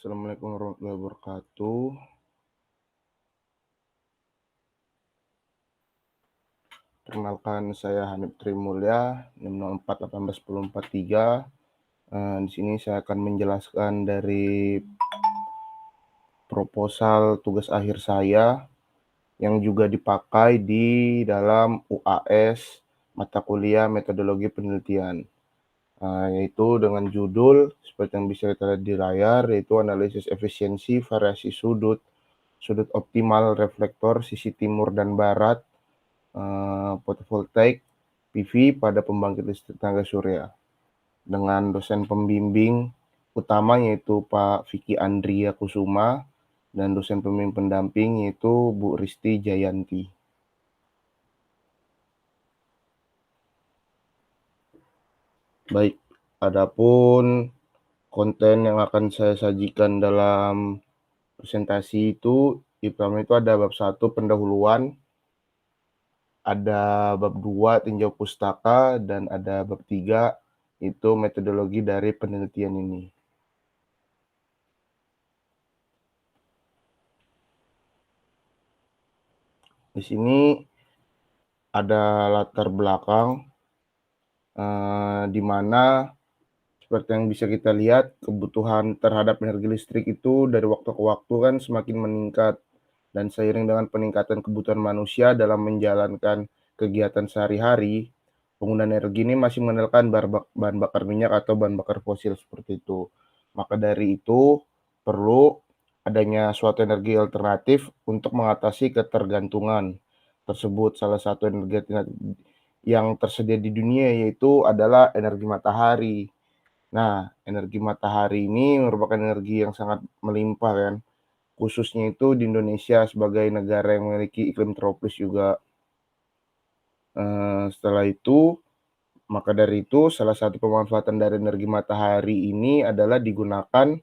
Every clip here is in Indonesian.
Assalamualaikum warahmatullahi wabarakatuh. Perkenalkan saya Hanif Trimulya, NIM 04181043. Di sini saya akan menjelaskan dari proposal tugas akhir saya yang juga dipakai di dalam UAS mata kuliah metodologi penelitian. Yaitu dengan judul seperti yang bisa kita lihat di layar, yaitu analisis efisiensi variasi sudut optimal reflektor sisi timur dan barat fotovoltaik PV pada pembangkit listrik tenaga surya, dengan dosen pembimbing utama yaitu Pak Vicky Andria Kusuma dan dosen pembimbing pendamping yaitu Bu Risti Jayanti. Baik, adapun konten yang akan saya sajikan dalam presentasi itu, di pertama itu ada bab 1 pendahuluan, ada bab 2 tinjau pustaka, dan ada bab 3 itu metodologi dari penelitian ini. Di sini ada latar belakang di mana seperti yang bisa kita lihat, kebutuhan terhadap energi listrik itu dari waktu ke waktu kan semakin meningkat, dan seiring dengan peningkatan kebutuhan manusia dalam menjalankan kegiatan sehari-hari, penggunaan energi ini masih mengandalkan bahan bakar minyak atau bahan bakar fosil seperti itu. Maka dari itu, perlu adanya suatu energi alternatif untuk mengatasi ketergantungan tersebut. Salah satu energi alternatif yang tersedia di dunia yaitu adalah energi matahari. Nah, energi matahari ini merupakan energi yang sangat melimpah kan, khususnya itu di Indonesia sebagai negara yang memiliki iklim tropis juga. Setelah itu, maka dari itu salah satu pemanfaatan dari energi matahari ini adalah digunakan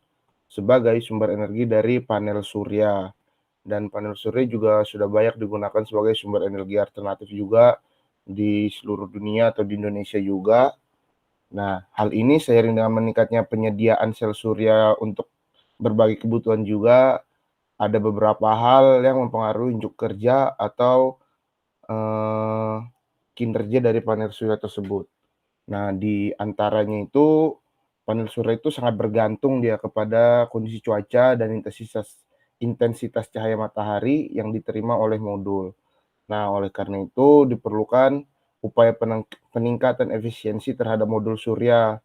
sebagai sumber energi dari panel surya. Dan panel surya juga sudah banyak digunakan sebagai sumber energi alternatif juga di seluruh dunia atau di Indonesia juga. Nah, hal ini seiring dengan meningkatnya penyediaan sel surya untuk berbagai kebutuhan juga, ada beberapa hal yang mempengaruhi unjuk kerja atau kinerja dari panel surya tersebut. Nah, di antaranya itu panel surya itu sangat bergantung dia kepada kondisi cuaca dan intensitas cahaya matahari yang diterima oleh modul. Nah, oleh karena itu diperlukan upaya peningkatan efisiensi terhadap modul surya.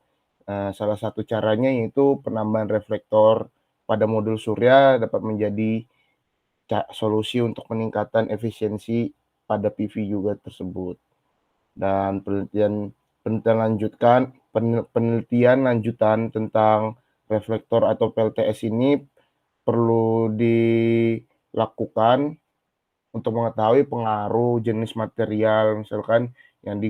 Salah satu caranya yaitu penambahan reflektor pada modul surya dapat menjadi solusi untuk peningkatan efisiensi pada PV juga tersebut. Dan penelitian lanjutan tentang reflektor atau PLTS ini perlu dilakukan untuk mengetahui pengaruh jenis material misalkan yang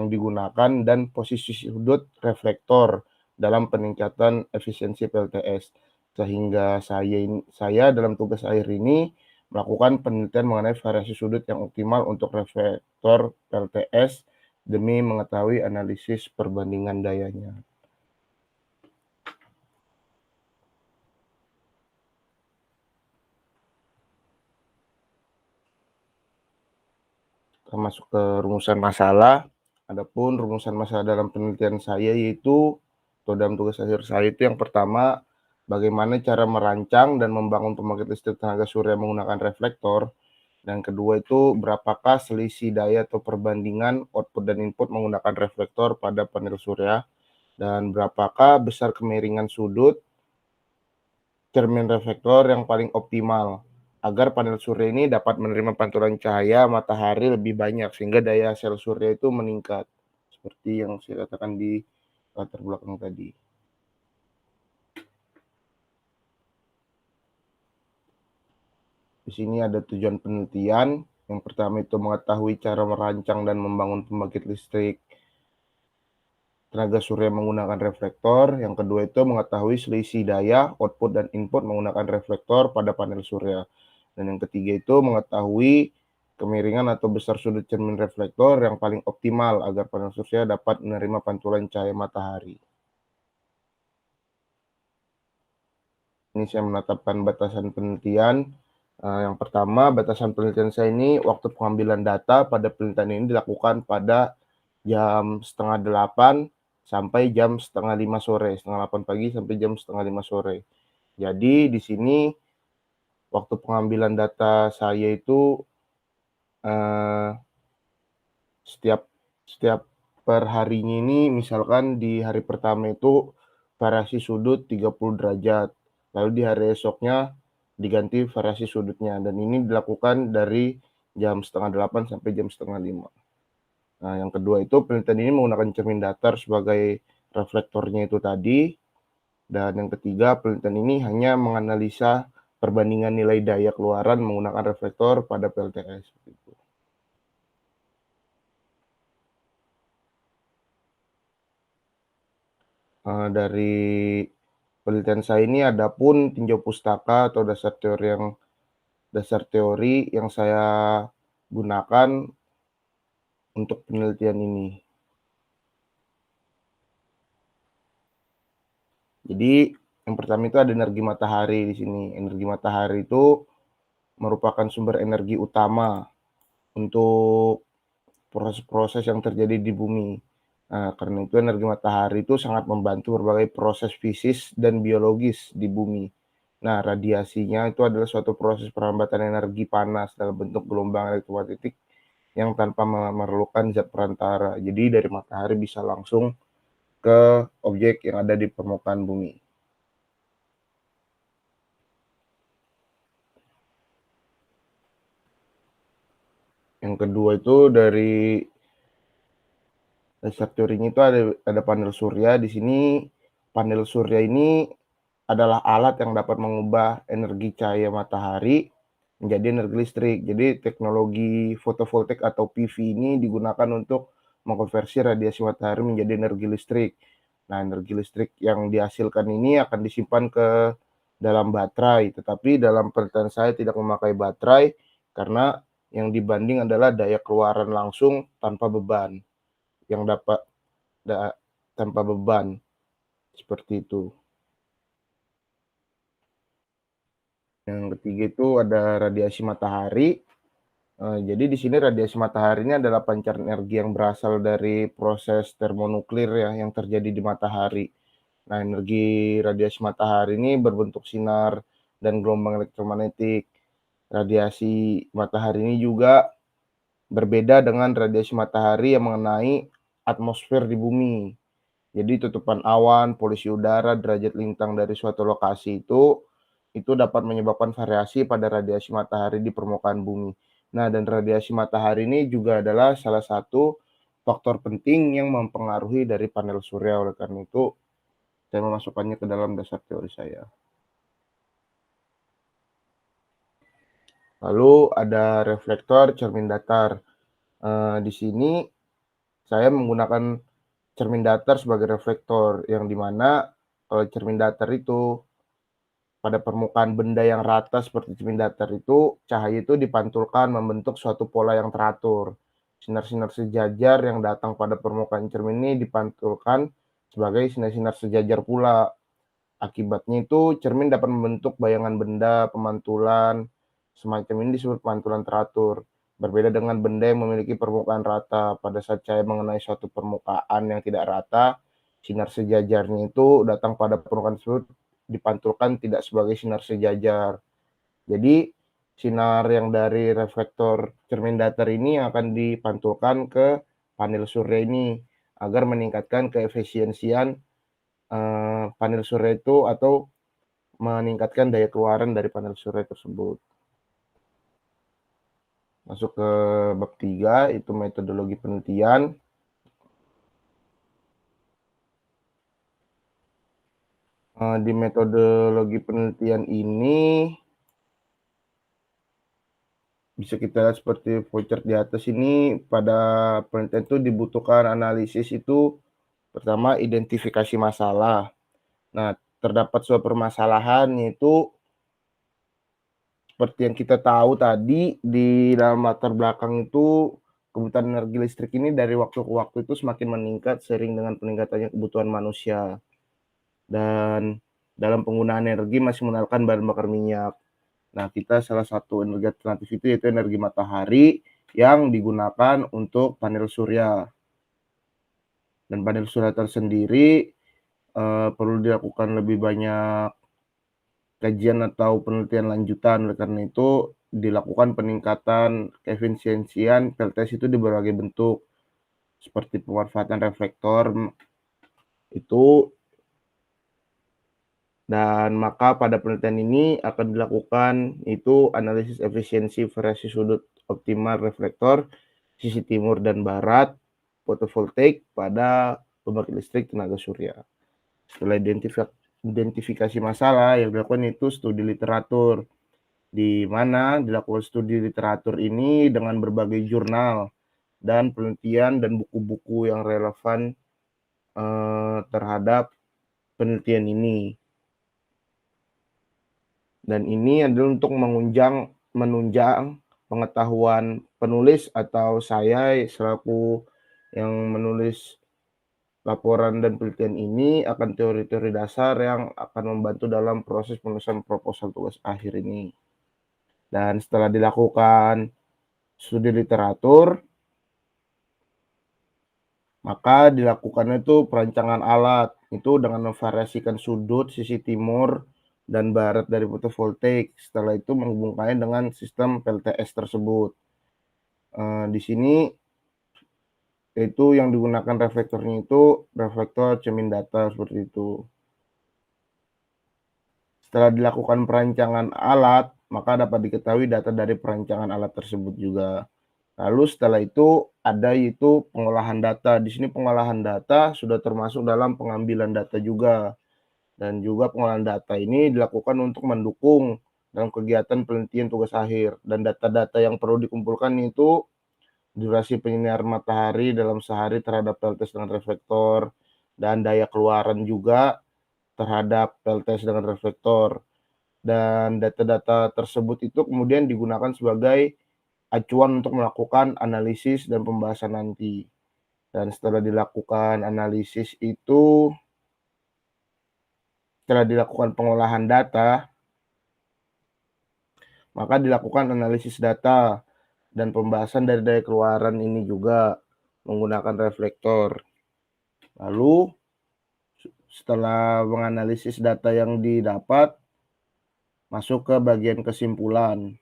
digunakan dan posisi sudut reflektor dalam peningkatan efisiensi PLTS. Sehingga saya dalam tugas akhir ini melakukan penelitian mengenai variasi sudut yang optimal untuk reflektor PLTS demi mengetahui analisis perbandingan dayanya. Kita masuk ke rumusan masalah. Adapun rumusan masalah dalam penelitian saya yaitu atau dalam tugas akhir saya itu yang pertama, bagaimana cara merancang dan membangun pembangkit listrik tenaga surya menggunakan reflektor. Dan kedua itu berapakah selisih daya atau perbandingan output dan input menggunakan reflektor pada panel surya, dan berapakah besar kemiringan sudut cermin reflektor yang paling optimal agar panel surya ini dapat menerima pantulan cahaya matahari lebih banyak sehingga daya sel surya itu meningkat seperti yang saya katakan di latar belakang tadi. Di sini ada tujuan penelitian. Yang pertama itu mengetahui cara merancang dan membangun pembangkit listrik tenaga surya menggunakan reflektor. Yang kedua itu mengetahui selisih daya output dan input menggunakan reflektor pada panel surya. Dan yang ketiga itu mengetahui kemiringan atau besar sudut cermin reflektor yang paling optimal agar panel surya dapat menerima pantulan cahaya matahari. Ini saya menetapkan batasan penelitian. Yang pertama, batasan penelitian saya ini waktu pengambilan data pada penelitian ini dilakukan pada jam setengah delapan sampai jam setengah lima sore, setengah delapan pagi sampai jam setengah lima sore. Jadi di sini waktu pengambilan data saya itu eh, setiap setiap per harinya ini misalkan di hari pertama itu variasi sudut 30 derajat, lalu di hari esoknya diganti variasi sudutnya dan ini dilakukan dari jam setengah delapan sampai jam setengah lima. Nah, yang kedua itu penelitian ini menggunakan cermin datar sebagai reflektornya itu tadi, dan yang ketiga penelitian ini hanya menganalisa perbandingan nilai daya keluaran menggunakan reflektor pada PLTS. Dari penelitian saya ini ada pun tinjau pustaka atau dasar teori yang saya gunakan untuk penelitian ini. Jadi yang pertama itu ada energi matahari di sini. Energi matahari itu merupakan sumber energi utama untuk proses-proses yang terjadi di bumi. Nah, karena itu energi matahari itu sangat membantu berbagai proses fisis dan biologis di bumi. Nah, radiasinya itu adalah suatu proses perlambatan energi panas dalam bentuk gelombang elektromagnetik yang tanpa memerlukan zat perantara. Jadi dari matahari bisa langsung ke objek yang ada di permukaan bumi. Yang kedua itu dari dasar teorinya itu ada panel surya. Di sini panel surya ini adalah alat yang dapat mengubah energi cahaya matahari menjadi energi listrik. Jadi teknologi fotovoltaik atau PV ini digunakan untuk mengkonversi radiasi matahari menjadi energi listrik. Nah, energi listrik yang dihasilkan ini akan disimpan ke dalam baterai, tetapi dalam penelitian saya tidak memakai baterai karena yang dibanding adalah daya keluaran langsung tanpa beban, yang dapat tanpa beban seperti itu. Yang ketiga itu ada radiasi matahari. Jadi di sini radiasi matahari ini adalah pancaran energi yang berasal dari proses termonuklir ya yang terjadi di matahari. Nah, energi radiasi matahari ini berbentuk sinar dan gelombang elektromagnetik. Radiasi matahari ini juga berbeda dengan radiasi matahari yang mengenai atmosfer di bumi. Jadi tutupan awan, polusi udara, derajat lintang dari suatu lokasi itu dapat menyebabkan variasi pada radiasi matahari di permukaan bumi. Nah, dan radiasi matahari ini juga adalah salah satu faktor penting yang mempengaruhi dari panel surya. Oleh karena itu, saya memasukkannya ke dalam dasar teori saya. Lalu ada reflektor cermin datar. Di sini saya menggunakan cermin datar sebagai reflektor, yang dimana kalau cermin datar itu pada permukaan benda yang rata seperti cermin datar itu, cahaya itu dipantulkan membentuk suatu pola yang teratur. Sinar-sinar sejajar yang datang pada permukaan cermin ini dipantulkan sebagai sinar-sinar sejajar pula. Akibatnya itu cermin dapat membentuk bayangan benda, pemantulan, semacam ini disebut pemantulan teratur. Berbeda dengan benda yang memiliki permukaan rata. Pada saat cahaya mengenai suatu permukaan yang tidak rata, sinar sejajarnya itu datang pada permukaan tersebut dipantulkan tidak sebagai sinar sejajar. Jadi sinar yang dari reflektor cermin datar ini akan dipantulkan ke panel surya ini agar meningkatkan keefisiensian panel surya itu atau meningkatkan daya keluaran dari panel surya tersebut. Masuk ke bab 3, itu metodologi penelitian. Di metodologi penelitian ini bisa kita lihat seperti flowchart di atas ini, pada penelitian itu dibutuhkan analisis itu pertama identifikasi masalah. Nah, terdapat suatu permasalahan yaitu seperti yang kita tahu tadi di dalam latar belakang itu kebutuhan energi listrik ini dari waktu ke waktu itu semakin meningkat seiring dengan peningkatannya kebutuhan manusia. Dan dalam penggunaan energi masih mengandalkan bahan bakar minyak. Nah, kita salah satu energi alternatif itu yaitu energi matahari yang digunakan untuk panel surya. Dan panel surya tersendiri perlu dilakukan lebih banyak kajian atau penelitian lanjutan. Oleh karena itu, dilakukan peningkatan keefisiensian PLTS itu di berbagai bentuk, seperti pemanfaatan reflektor itu, dan maka pada penelitian ini akan dilakukan itu analisis efisiensi variasi sudut optimal reflektor sisi timur dan barat fotovoltaik pada pembangkit listrik tenaga surya. Setelah identifikasi masalah, yang dilakukan itu studi literatur, di mana dilakukan studi literatur ini dengan berbagai jurnal dan penelitian dan buku-buku yang relevan terhadap penelitian ini. Dan ini adalah untuk menunjang pengetahuan penulis atau saya selaku yang menulis laporan dan penelitian ini akan teori-teori dasar yang akan membantu dalam proses penulisan proposal tugas akhir ini. Dan setelah dilakukan studi literatur, maka dilakukan itu perancangan alat, itu dengan memvariasikan sudut sisi timur dan barat dari fotovoltaik. Setelah itu menghubungkannya dengan sistem PLTS tersebut. Di sini itu yang digunakan reflektornya itu reflektor cermin data seperti itu. Setelah dilakukan perancangan alat, maka dapat diketahui data dari perancangan alat tersebut juga. Lalu setelah itu ada itu pengolahan data. Di sini pengolahan data sudah termasuk dalam pengambilan data juga. Dan juga pengolahan data ini dilakukan untuk mendukung dalam kegiatan penelitian tugas akhir. Dan data-data yang perlu dikumpulkan itu durasi penyinaran matahari dalam sehari terhadap PLTS dengan reflektor, dan daya keluaran juga terhadap PLTS dengan reflektor. Dan data-data tersebut itu kemudian digunakan sebagai acuan untuk melakukan analisis dan pembahasan nanti. Dan setelah dilakukan analisis itu, setelah dilakukan pengolahan data, maka dilakukan analisis data dan pembahasan dari daya keluaran ini juga menggunakan reflektor. Lalu setelah menganalisis data yang didapat, masuk ke bagian kesimpulan,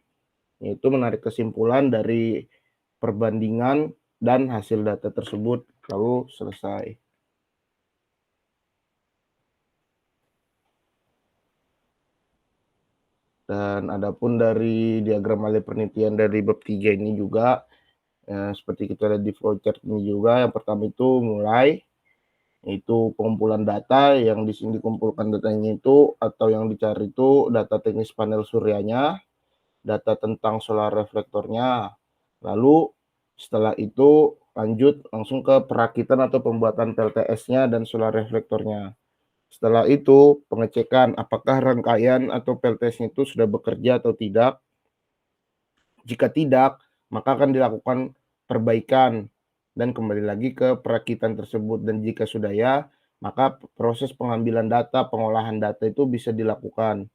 yaitu menarik kesimpulan dari perbandingan dan hasil data tersebut, lalu selesai. Dan adapun dari diagram alih penelitian dari bab 3 ini juga, seperti kita lihat di flowchart ini juga, yang pertama itu mulai, yaitu pengumpulan data, yang di sini dikumpulkan datanya itu atau yang dicari itu data teknis panel suryanya, data tentang solar reflektornya, lalu setelah itu lanjut langsung ke perakitan atau pembuatan PLTS-nya dan solar reflektornya. Setelah itu pengecekan apakah rangkaian atau PLTS-nya itu sudah bekerja atau tidak. Jika tidak, maka akan dilakukan perbaikan dan kembali lagi ke perakitan tersebut. Dan jika sudah ya, maka proses pengambilan data, pengolahan data itu bisa dilakukan.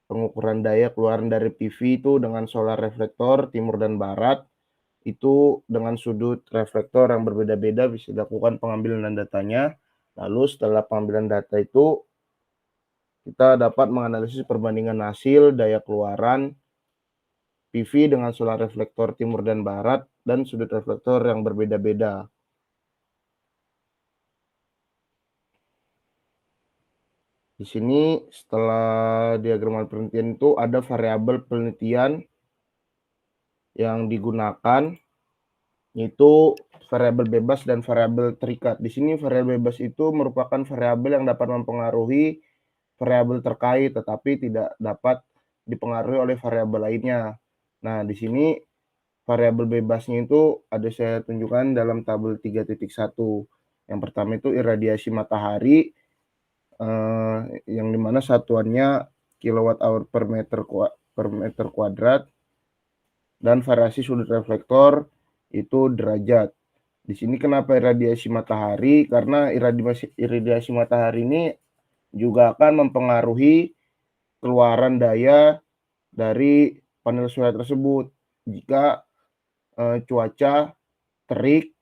Pengukuran daya keluaran dari PV itu dengan solar reflektor timur dan barat, itu dengan sudut reflektor yang berbeda-beda bisa dilakukan pengambilan datanya. Lalu setelah pengambilan data itu, kita dapat menganalisis perbandingan hasil daya keluaran PV dengan solar reflektor timur dan barat dan sudut reflektor yang berbeda-beda. Di sini setelah diagram penelitian itu ada variabel penelitian yang digunakan, yaitu variabel bebas dan variabel terikat. Di sini variabel bebas itu merupakan variabel yang dapat mempengaruhi variabel terkait tetapi tidak dapat dipengaruhi oleh variabel lainnya. Nah, di sini variabel bebasnya itu ada saya tunjukkan dalam tabel 3.1. Yang pertama itu iradiasi matahari, yang dimana satuannya kilowatt hour per meter kuadrat, dan variasi sudut reflektor itu derajat. Di sini kenapa iradiasi matahari? Karena iradiasi matahari ini juga akan mempengaruhi keluaran daya dari panel surya tersebut. Jika, cuaca terik,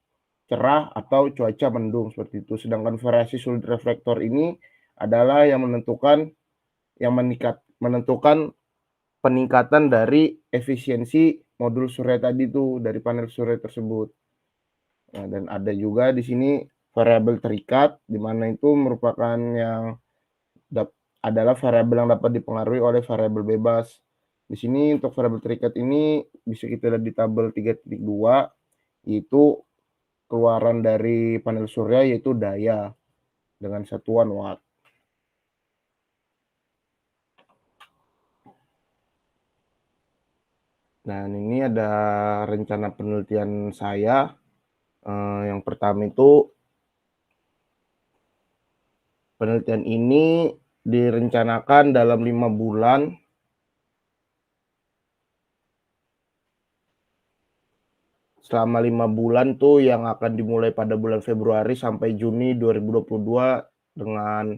cerah, atau cuaca mendung seperti itu. Sedangkan variasi sudut reflektor ini adalah yang menentukan peningkatan dari efisiensi modul surya tadi tuh, dari panel surya tersebut. Nah, dan ada juga di sini variabel terikat, di mana itu merupakan yang adalah variabel yang dapat dipengaruhi oleh variabel bebas. Di sini untuk variabel terikat ini bisa kita lihat di tabel 3.2, yaitu keluaran dari panel surya yaitu daya dengan satuan watt. Nah, ini ada rencana penelitian saya. Yang pertama itu penelitian ini direncanakan dalam 5 bulan. Selama 5 bulan tuh yang akan dimulai pada bulan Februari sampai Juni 2022 dengan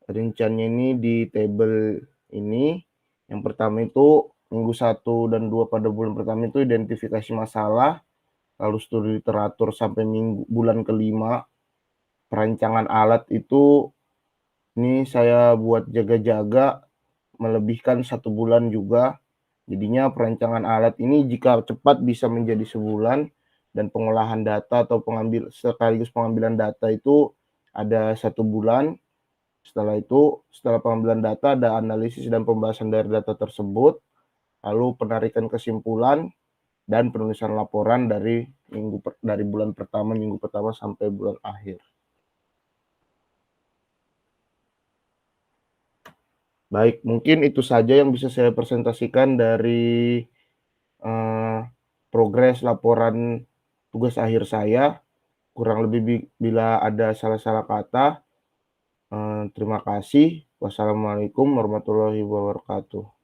rinciannya ini di tabel ini. Yang pertama itu minggu 1 dan 2 pada bulan pertama itu identifikasi masalah, lalu studi literatur sampai bulan kelima. Perancangan alat itu ini saya buat jaga-jaga melebihkan 1 bulan juga. Jadinya perancangan alat ini jika cepat bisa menjadi sebulan, dan pengolahan data atau sekaligus pengambilan data itu ada 1 bulan. Setelah itu, setelah pengambilan data ada analisis dan pembahasan dari data tersebut, lalu penarikan kesimpulan dan penulisan laporan dari bulan pertama, minggu pertama sampai bulan akhir. Baik, mungkin itu saja yang bisa saya presentasikan dari progres laporan tugas akhir saya. Kurang lebih bila ada salah-salah kata, terima kasih. Wassalamualaikum warahmatullahi wabarakatuh.